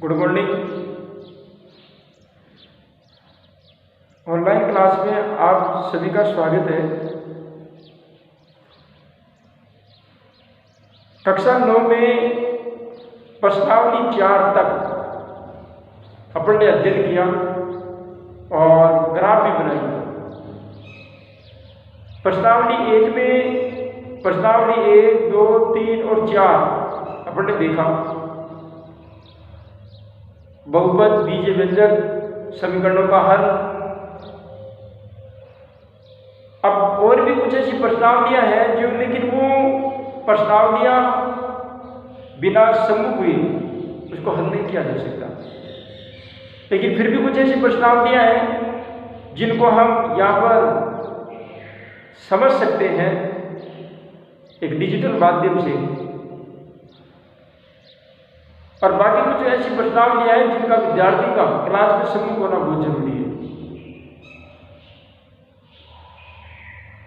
Good morning. Online class में आप सभी का स्वागत है। कक्षा 9 में प्रश्नावली 4 तक अपन ने अध्ययन किया और ग्राफ भी बनाई। प्रश्नावली 1 में प्रश्नावली 1, 2, 3 और 4 अपन ने देखा। बहुपद, बीजीय व्यंजक, समीकरणों का हल। अब और भी कुछ ऐसी प्रश्नावलियां हैं जो, लेकिन वो प्रश्नावलियां बिना सम्मुख हुए उसको हल नहीं किया जा सकता। लेकिन फिर भी कुछ ऐसी प्रश्नावलियां हैं जिनको हम यहाँ पर समझ सकते हैं एक डिजिटल माध्यम से, और बाकी कुछ ऐसी प्रश्नावलियां हैं जिनका विद्यार्थी का क्लास में सम्मुख होना बहुत जरूरी है।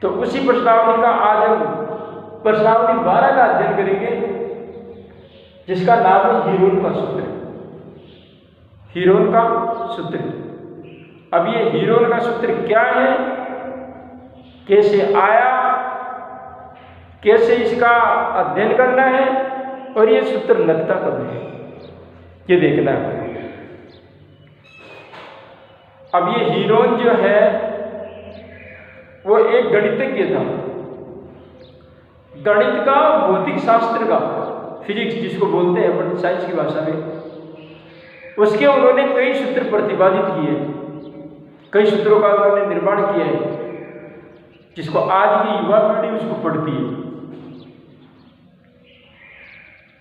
तो उसी प्रश्नावली का आज हम प्रश्नावली 12 का अध्ययन करेंगे, जिसका नाम है हीरोन का सूत्र। हीरोन का सूत्र। अब ये हीरोन का सूत्र क्या है, कैसे आया, कैसे इसका अध्ययन करना है और ये सूत्र लगता कब है, ये देखना है। अब ये हीरोन जो है वो एक गणितज्ञ था, गणित का, भौतिक शास्त्र का, फिजिक्स जिसको बोलते हैं अपन साइंस की भाषा में, उसके उन्होंने कई सूत्र प्रतिपादित किए, कई सूत्रों का उन्होंने निर्माण किया है, जिसको आज की युवा पीढ़ी उसको पढ़ती है।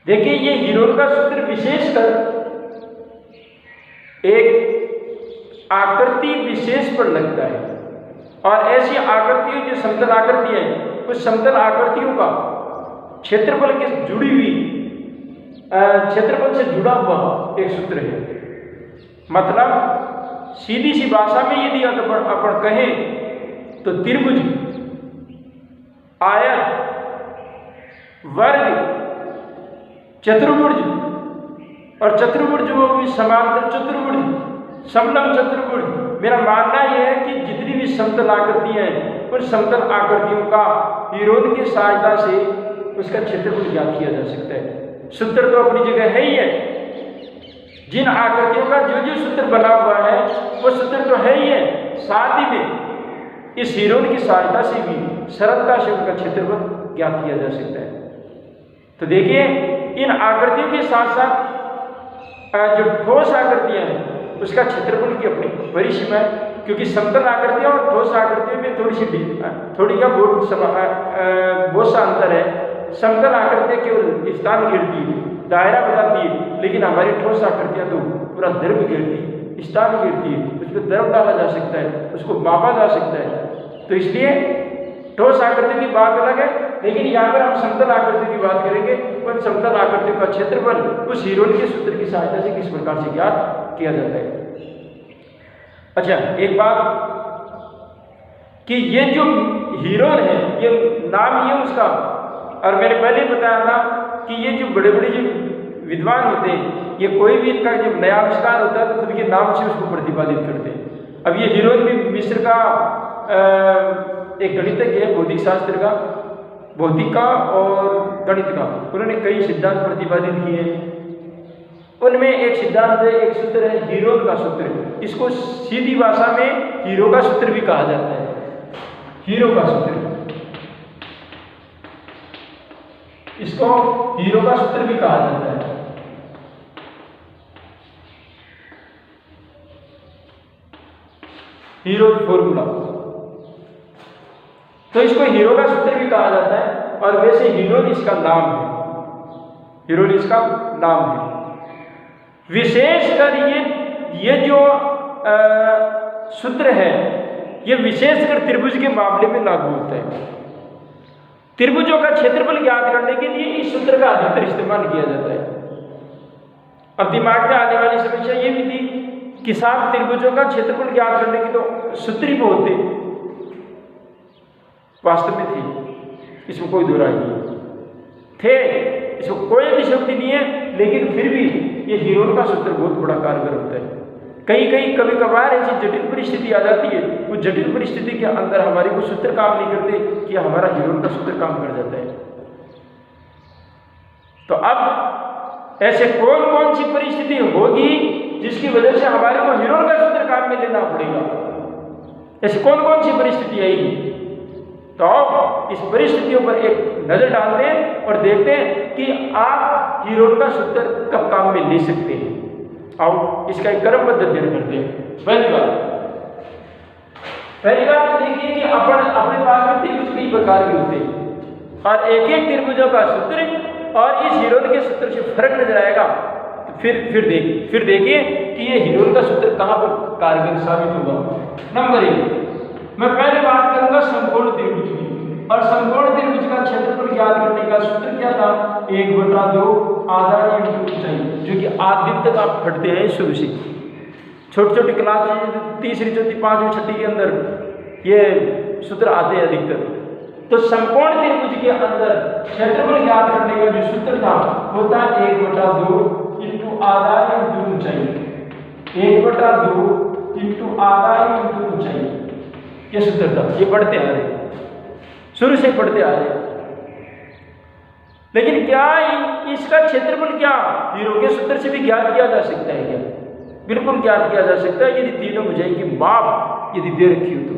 देखिए, ये हीरोन का सूत्र विशेषकर एक आकृति विशेष पर लगता है, और ऐसी आकृतियों जो समतल आकृति है, उस समतल आकृतियों का क्षेत्रफल के जुड़ी हुई, क्षेत्रफल से जुड़ा हुआ एक सूत्र है। मतलब सीधी सी भाषा में यदि अपन कहें तो त्रिभुज, आयत, वर्ग, चतुर्भुज और चतुर्भुज वो भी समांतर चतुर्भुज, समलंब चतुर्भुज। मेरा मानना यह है कि जितनी भी समतल आकृतियां हैं, उन समतल आकृतियों का हीरोन की सहायता से उसका क्षेत्रफल ज्ञात किया जा सकता है। सूत्र तो अपनी जगह है ही है, जिन आकृतियों का जो जो सूत्र बना हुआ है वो सूत्र तो है ही है, साथ ही में इस हीरोन की सहायता से भी सरलता से उनका क्षेत्रफल ज्ञात किया जा सकता है। तो देखिए, इन आकृतियों के साथ साथ जो ठोस आकृतियां हैं उसका क्षेत्रफल की अपनी परिसीमा है, क्योंकि समतल आकृतियां और ठोस आकृतियों में थोड़ी या बहुत सा अंतर है। समतल आकृतियां केवल स्थान घेरती है, दायरा बताती है, लेकिन हमारी ठोस आकृतियां तो पूरा द्रव्य घेरती है, स्थान घेरती है, उस पर द्रव डाला जा सकता है, उसको मापा जा सकता है। तो इसलिए ठोस आकृति की बात अलग है, लेकिन यहाँ पर हम समतल आकृति की बात करेंगे। उन समतल आकृतियों का क्षेत्रफल उस हीरोन के सूत्र की सहायता से किस प्रकार से ज्ञात किया जाता है। अच्छा, एक बात कि ये जो हीरोन है, ये नाम ही है उसका, और मैंने पहले बताया था कि ये जो बड़े बड़े जो विद्वान होते हैं, ये कोई भी इनका जब नया आविष्कार होता है तो खुद के नाम से उसको प्रतिपादित करते हैं। अब ये हीरोन भी मिस्र का एक गणितज्ञ है, भौतिक शास्त्र का, भौतिक का और गणित का। उन्होंने कई सिद्धांत प्रतिपादित किए हैं। उनमें एक सिद्धांत है, एक सूत्र है हीरोन का सूत्र। इसको सीधी भाषा में हीरो का सूत्र भी कहा जाता है। हीरो का सूत्र, इसको हीरो का सूत्र भी कहा जाता है। हीरो फॉर्मूला, तो इसको हीरो का सूत्र भी कहा जाता है। और वैसे हीरोन इसका नाम है, हीरोन इसका नाम है। विशेषकर ये जो सूत्र है, ये विशेषकर त्रिभुज के मामले में लागू होता है। त्रिभुजों का क्षेत्रफल ज्ञात करने के लिए इस सूत्र का अधिकतर इस्तेमाल किया जाता है। अब दिमाग में आने वाली समस्या ये भी थी कि सात त्रिभुजों का क्षेत्रफल ज्ञात करने की तो सूत्र ही बहुत थे, वास्तव में थी, इसमें कोई दो राय नहीं थे, इसमें कोई अतिशयोक्ति नहीं है। लेकिन फिर भी ये हीरोन का सूत्र बहुत बड़ा कारगर होता है। कभी कभार ऐसी जटिल परिस्थिति आ जाती है, उस जटिल परिस्थिति के अंदर हमारे को सूत्र काम नहीं करते कि हमारा हीरोन का सूत्र काम कर जाता है। तो अब ऐसे कौन कौन सी परिस्थिति होगी जिसकी वजह से हमारे को हीरोन का सूत्र काम में लेना पड़ेगा? ऐसी कौन कौन सी परिस्थिति आएगी? तो इस परिस्थितियों पर एक नजर डालते हैं और देखते हैं कि आप हीरोन का सूत्र कब काम में ले सकते हैं। आओ इसका एक क्रमबद्ध अध्ययन करते हैं। पहली बात देखिए कि अपने पास में त्रिभुज कई प्रकार के होते हैं और एक एक त्रिभुजों का सूत्र और इस हीरोन के सूत्र से फर्क नजर आएगा। तो फिर देखिए कि ये हीरोन का सूत्र कहाँ पर कारगर साबित होगा। नंबर 1, मैं पहले बात करूंगा समकोण त्रिभुज की, और समकोण त्रिभुज का क्षेत्रफल ज्ञात करने का सूत्र क्या था? 1/2 आधार इंटू ऊंचाई, जो कि आज दिन तक आप पढ़ते हैं शुरू से, छोटी छोटी क्लास तीसरी चौथी पांचवी छठी के अंदर ये सूत्र आते हैं अधिकतर। तो समकोण त्रिभुज के अंदर क्षेत्रफल ज्ञात करने का जो सूत्र था वो था 1/2 इंटू आधार इंटू ऊंचाई, 1/2 इंटू आधार इंटू ऊंचाई, ये सूत्र था। ये पढ़ते आ रहे, शुरू से पढ़ते आ रहे। लेकिन क्या इसका क्षेत्रफल क्या हीरो के सूत्र से भी ज्ञात किया जा सकता है क्या? बिल्कुल ज्ञात किया जा सकता है, यदि तीनों भुजाएं की माप यदि दे रखी हो तो,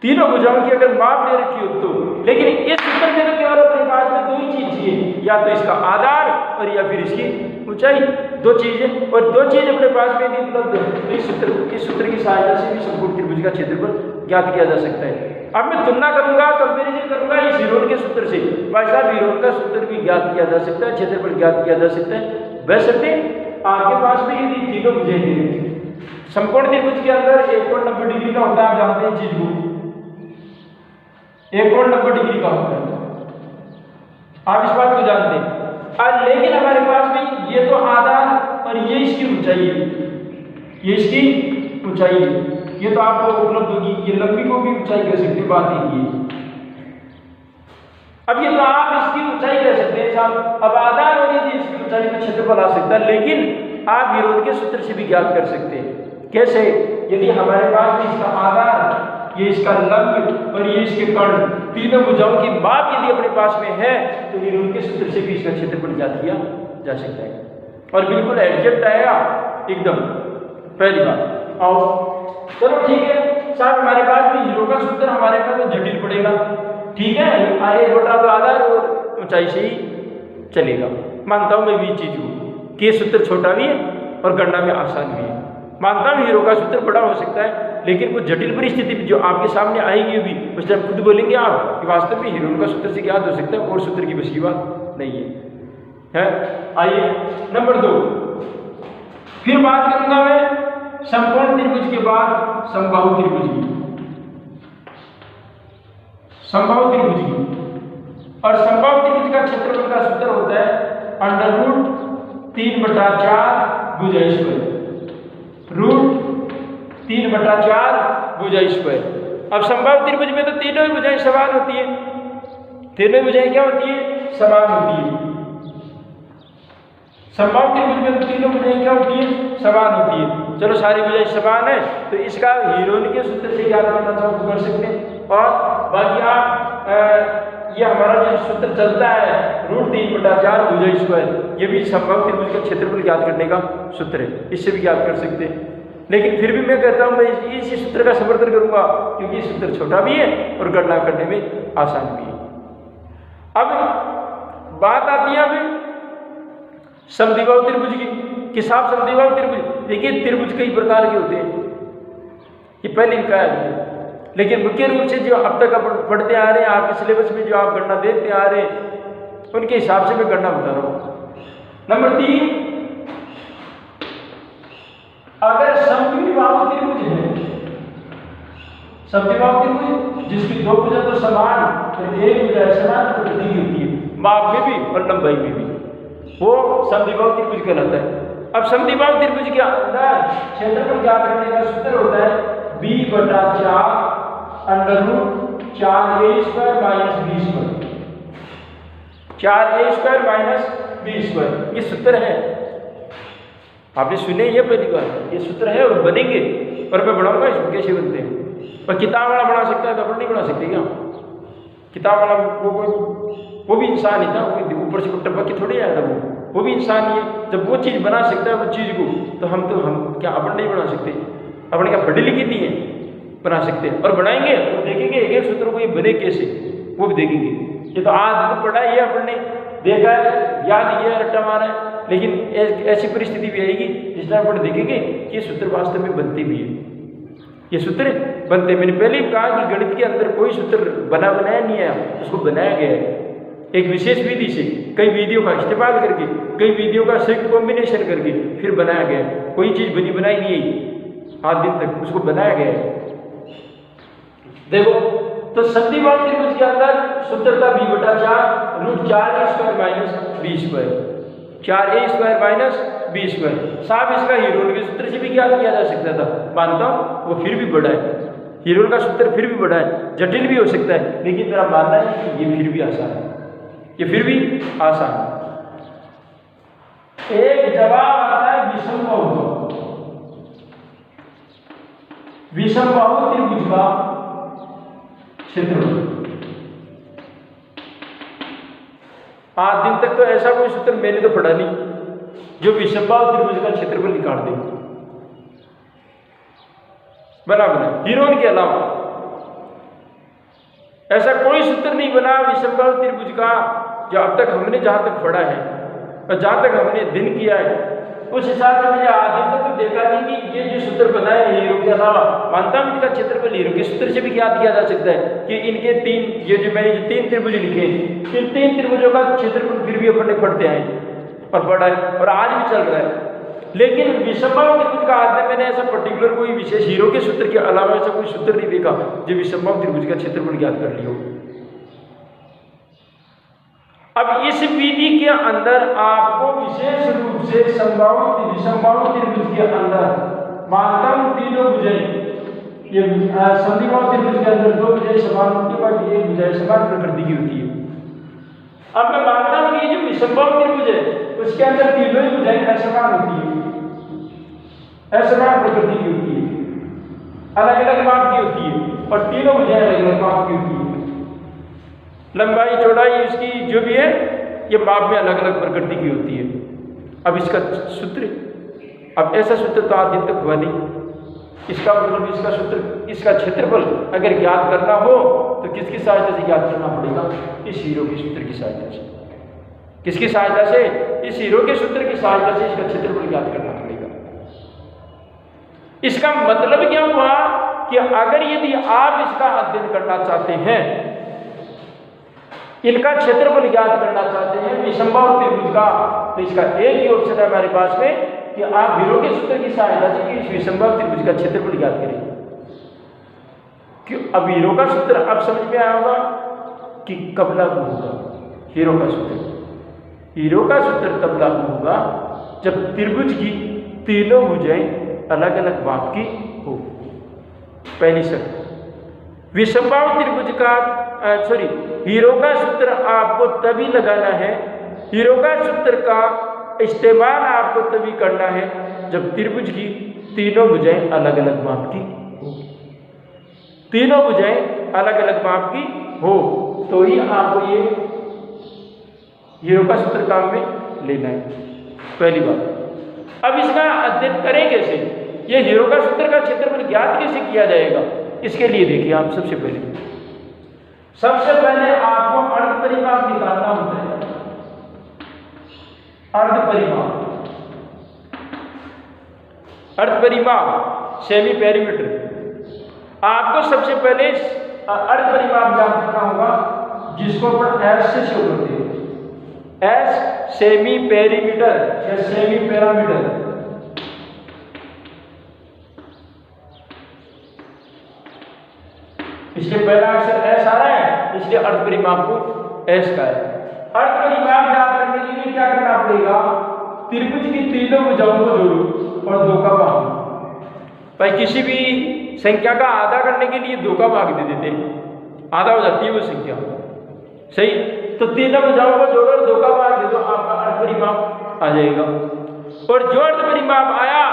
तीनों भुजाओं की अगर माप दे रखी हो तो। लेकिन इस सूत्र में तो केवल अपने पास में दो ही चीज चाहिए, या तो इसका आधार और या फिर इसकी ऊंचाई, दो चीजें, और दो चीज अपने पास में यदि उपलब्ध है तो इस सूत्र की सहायता से भी समकोण त्रिभुज का क्षेत्रफल ज्ञात किया जा सकता है। अब मैं तुलना करूंगा, कंपेरिजन करूंगा इस हीरोन के सूत्र से। भाई साहब हीरोन का सूत्र भी ज्ञात किया जा सकता है, क्षेत्रफल ज्ञात किया जा सकता है, वैसे आपके पास में यदि तीनों भुजाएं दी रखी। समकोण त्रिभुज के अंदर एक कोण 90 डिग्री का होता है, आप जानते हैं चीज को, एक कोण 90 डिग्री का होता है, आप इस बात को जानते हैं। लेकिन हमारे पास में ये तो आधार और ये इसकी ऊंचाई है, ये इसकी ऊंचाई है, ये तो आपको उपलब्ध होगी। ये लंबी को भी ऊंचाई कह सकते हैं, बात एक ही। अब ये तो आप इसकी ऊंचाई कह सकते हैं साहब। अब आधार और यदि इसकी ऊंचाई में क्षेत्रफल आ सकता है, लेकिन आप हीरोन के सूत्र से भी ज्ञात कर सकते हैं। कैसे? यदि हमारे पास में इसका आधार, ये इसका लंब और ये इसके कर्ण, तीनों भुजाओं की माप यदि अपने पास में है तो हीरोन के सूत्र से भी इसका क्षेत्रफल ज्ञात किया जा सकता है और बिल्कुल एग्जैक्ट आएगा एकदम। पहली बात। आओ चलो ठीक है साहब, हमारे पास में हीरो का सूत्र हमारे पास तो जटिल पड़ेगा, ठीक है, आए छोटा तो आधार और ऊंचाई से ही चलेगा। मानता हूं मैं भी चीज हूँ कि ये सूत्र छोटा भी है और गणना में आसान भी है। मानता हूं हीरो का सूत्र बड़ा हो सकता है, लेकिन कुछ जटिल परिस्थिति जो आपके सामने आएगी भी उस टाइम खुद बोलेंगे आप कि वास्तव में हीरो का सूत्र से ज्ञात हो सकता है और सूत्र की बस की बात नहीं है। आइए नंबर 2, फिर बात करूंगा मैं समकोण त्रिभुज के बाद समबाहु त्रिभुज की, समबाहु त्रिभुज की। और समबाहु त्रिभुज का क्षेत्रफल का सूत्र होता है √3/4 भुजा स्क्वायर, √3/4 भुजा स्क्वायर। अब समबाहु त्रिभुज में तो तीनों ही भुजाएं समान होती है, तीनों भुजाएं क्या होती है? समान होती है। समबाहु त्रिभुज में तो तीनों भुजाएं क्या होती है? समान होती है। चलो सारी भुजाएं समान है तो इसका हीरोन के सूत्र से ज्ञात करना चाहो कर सकते हैं। और बाकी आप ये हमारा जो सूत्र चलता है √3/4 भुजा स्क्वायर, ये भी समबाहु त्रिभुज का क्षेत्रफल ज्ञात करने का सूत्र है, इससे भी ज्ञात कर सकते हैं। लेकिन फिर भी मैं कहता हूं मैं इसी सूत्र का समर्थन करूंगा क्योंकि ये सूत्र छोटा भी है और गणना करने में आसान भी है। अब बात आती है अभी समद्विबाहु त्रिभुज की साफ समद्विबाहु त्रिभुज। देखिए त्रिभुज कई प्रकार के होते हैं, ये पहले लिखा है, लेकिन मुख्य रूप से जो अब तक आप पढ़ते आ रहे हैं, आपके सिलेबस में जो आप गणना देखते आ रहे हैं उनके हिसाब से मैं गणना बता रहा हूं। नंबर 3, अगर समद्विबाहु त्रिभुज है, समद्विबाहु त्रिभुज जिसकी दो भुजा तो समान और एक भुजा समान प्रकृति होती है, माप में भी और लंबाई में भी, वो समद्विबाहु त्रिभुज कहलाता है। अब समद्विबाहु त्रिभुज के अंदर क्षेत्रफल ज्ञात करने का सूत्र होता है b/4 √4a² - b², 4a² - B square. ये सूत्र है, आपने सुने ये पहली बार, ये सूत्र है और बनेंगे, और मैं बढ़ाऊंगा इसको कैसे बनते हैं। और किताब वाला बना सकता है तो अपन नहीं बना सकते क्या? किताब वाला वो भी इंसान ही था, वो ऊपर से टपक के थोड़ी आया था, वो भी इंसान ही है। जब वो चीज़ बना सकता है वो चीज़ को, तो हम क्या अपन नहीं बना सकते? अपन क्या पढ़ी लिखी नहीं है? बना सकते हैं और बनाएंगे और देखेंगे एक एक सूत्र को ये बने कैसे, वो भी देखेंगे। ये तो आज तो पढ़ा ही है, अपन ने देखा है, याद किया, रट्टा मारा है, लेकिन ऐसी परिस्थिति भी आएगी जिसमें अपन देखेंगे कि ये सूत्र वास्तव में बनते भी है। ये सूत्र बनते, मैंने पहले ही कहा कि गणित के अंदर कोई सूत्र बनाया नहीं है, उसको बनाया गया है एक विशेष विधि से, कई विधियों का इस्तेमाल करके, कई विधियों का संयुक्त कॉम्बिनेशन करके फिर बनाया गया है। कोई चीज़ बनाई नहीं है आज दिन तक, उसको बनाया गया है। देखो तो संधिवाद त्रिभुज के अंदर सूत्र था b/4 √4a² minus b square, 4a² minus b square. साहब इसका हीरोन के सूत्र से भी ज्ञात किया जा सकता था, मानता हूँ वो फिर भी बड़ा है, हीरोन का सूत्र फिर भी बड़ा है, जटिल भी हो सकता है, लेकिन मेरा मानना है कि ये फिर भी आसान है, ये फिर भी आसान है। एक जवाब आता है विषमबाहु त्रिभुज का क्षेत्रफल। आज दिन तक तो ऐसा कोई सूत्र मैंने तो पढ़ा नहीं जो विषमबाहु त्रिभुज का क्षेत्रफल निकाल दे, बराबर है। हीरोन के अलावा ऐसा कोई सूत्र नहीं बना विषमबाहु त्रिभुज का जो अब तक हमने जहां तक पढ़ा है और जहां तक हमने दिन किया है, उस हिसाब से मैंने आज दिन तक तो देखा नहीं कि ये जो सूत्र बनाए हीरो के अलावा। मानता हूं इनका क्षेत्रफल हीरो के सूत्र से भी ज्ञात किया जा सकता है कि इनके मैंने जो 3 त्रिभुज लिखे, इन 3 त्रिभुजों का क्षेत्रफल फिर भी अपन पढ़ते आए और पढ़ा है और आज भी चल रहा है। लेकिन विषमबाहु त्रिभुज का आज मैंने ऐसा पर्टिकुलर कोई विशेष हीरो के सूत्र के अलावा ऐसा कोई सूत्र नहीं देखा जो विषमबाहु त्रिभुज का क्षेत्रफल ज्ञात कर लियो। अब इस विधि के अंदर आपको विशेष रूप से विषमबाहु त्रिभुज के अंदर मानता हूं तीनों भुजाएं, ये संधिबाहु त्रिभुज के अंदर 2 भुजाएं समान होती है बाकी एक भुजाएं समान प्रकृति की होती है। अब मैं मानता हूं कि ये जो विषमबाहु त्रिभुज है उसके अंदर तीनों ही भुजाएं असमान होती है, असमान प्रकृति की होती है, अलग अलग माप की होती है और तीनों भुजाएं अलग अलग माप की होती है। लंबाई चौड़ाई इसकी जो भी है ये माप में अलग अलग प्रकृति की होती है। अब इसका सूत्र, अब ऐसा सूत्र तो आज दिन तक हुआ नहीं। इसका मतलब इसका सूत्र, इसका क्षेत्रफल अगर ज्ञात करना हो तो किसकी सहायता से ज्ञात करना पड़ेगा? इस हीरो के सूत्र की सहायता से। किसकी सहायता से? इस हीरो के सूत्र की सहायता से इसका क्षेत्रफल ज्ञात करना पड़ेगा। इसका मतलब क्या हुआ कि अगर यदि आप इसका अध्ययन करना चाहते हैं, इनका क्षेत्रफल ज्ञात करना चाहते हैं विषमबाहु त्रिभुज का, तो इसका एक ही ऑप्शन है हमारे पास में कि आप हीरो के सूत्र की सहायता से इस विषमबाहु त्रिभुज का क्षेत्रफल ज्ञात करें। क्यों? अब हीरो का सूत्र अब समझ में आया होगा कि कब लागू होगा हीरो का सूत्र। हीरो का सूत्र तब लागू होगा जब त्रिभुज की तीनों भुजाएं अलग अलग माप की हो। पहली शर्त, विषमबाहु त्रिभुज का हीरो का सूत्र आपको तभी लगाना है, हीरो का सूत्र का इस्तेमाल आपको तभी करना है जब त्रिभुज की तीनों भुजाएं अलग अलग माप की हो। तीनों भुजाएं अलग अलग माप की हो तो ही आपको ये हीरो का सूत्र काम में लेना है, पहली बात। अब इसका अध्ययन करें कैसे? ये हीरो का सूत्र का क्षेत्रफल ज्ञात कैसे किया जाएगा? इसके लिए देखिए आप सबसे पहले आपको अर्ध परिमाप निकालना होता है। अर्ध परिमाप सेमी पेरीमीटर। आपको सबसे पहले अर्ध परिमाप ज्ञात करना होगा जिसको अपन एस से शो करते हैं। एस सेमी पेरीमीटर या सेमी पैरामीटर। इसलिए पहला अक्षर एस आ रहा है, इसलिए अर्ध परिमाप को एस का है। अर्ध परिमाप ज्ञात करने के लिए क्या करना पड़ेगा? त्रिभुज की तीनों भुजाओं को जोड़ो और 2 का भाग। भाई किसी भी संख्या का आधा करने के लिए 2 का भाग दे देते हैं, आधा हो जाती है वो संख्या, सही। तो तीनों भुजाओं को जोड़ो और 2 का भाग दे दो, आपका अर्ध परिमाप आ जाएगा। और जो अर्ध परिमाप आया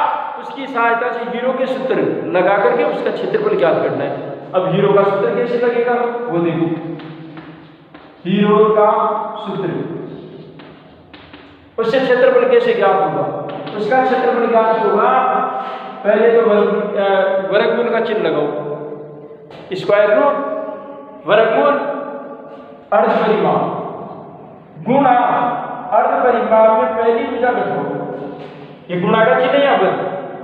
उसकी सहायता से हीरो के सूत्र लगा करके उसका क्षेत्रफल ज्ञात करना है। अब हीरो का सूत्र कैसे लगेगा वो देखो। हीरो का सूत्र, उससे क्षेत्रफल कैसे ज्ञात होगा? उसका क्षेत्रफल ज्ञात होगा, पहले तो वर्गमूल का चिन्ह लगाओ, स्क्वायर रूट वर्गमूल अर्ध परिमाप गुणा अर्ध परिमाप में पहली भुजा घटाओ। ये गुणा का चिन्ह है यहाँ पर।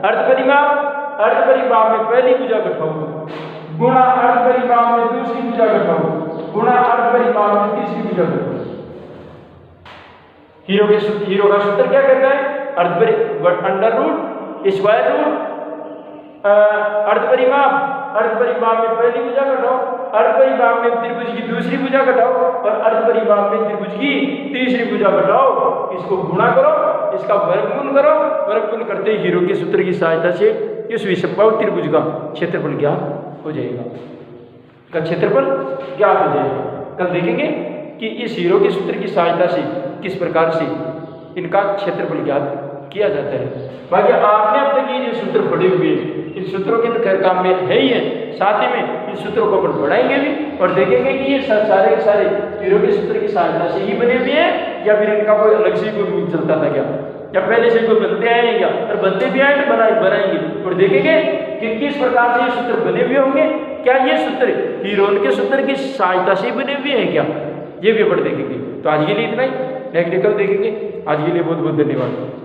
अर्ध परिमाप में पहली भुजा घटाओ गुणा अर्ध परिमाप में दूसरी भुजा घटाओ गुणा अर्ध परिमाप में तीसरी भुजा घटाओ। हीरो का सूत्र क्या कहता है? अंडर रूट स्क्वायर रूट अर्ध परिमाप में पहली भुजा घटाओ, अर्ध परिमाप में त्रिभुज की दूसरी भुजा घटाओ और अर्ध परिमाप में त्रिभुज की तीसरी भुजा घटाओ। इसको गुणा करो, इसका वर्गमूल करो, वर्गमूल करते ही हीरो के सूत्र की सहायता से इस विषमबाहु त्रिभुज का क्षेत्रफल ज्ञात हो जाएगा। का क्षेत्रफल ज्ञात हो जाएगा। कल देखेंगे कि इस हीरो के सूत्र की सहायता से किस प्रकार से इनका क्षेत्रफल ज्ञात किया जाता है। बाकी आपने अब तक ये जो सूत्र पढ़े हुए इन सूत्रों के तो खैर काम में है ही है, साथ ही में इन सूत्रों को अपन पढ़ाएंगे भी और देखेंगे कि ये सारे के सारे हीरो के सूत्र की सहायता से ही बने हुए हैं या फिर इनका कोई अलग से कोई रूल चलता था क्या, या पहले से कोई बनते आए हैं क्या, और बनते भी आए तो बनाएंगे और देखेंगे कि किस प्रकार से ये सूत्र बने हुए होंगे। क्या ये सूत्र हीरोन के सूत्र की सहायता से बने हुए हैं क्या, ये भी अपन देखेंगे। तो आज के लिए इतना ही, नेक्स्ट कल देखेंगे। आज के लिए बहुत बहुत धन्यवाद।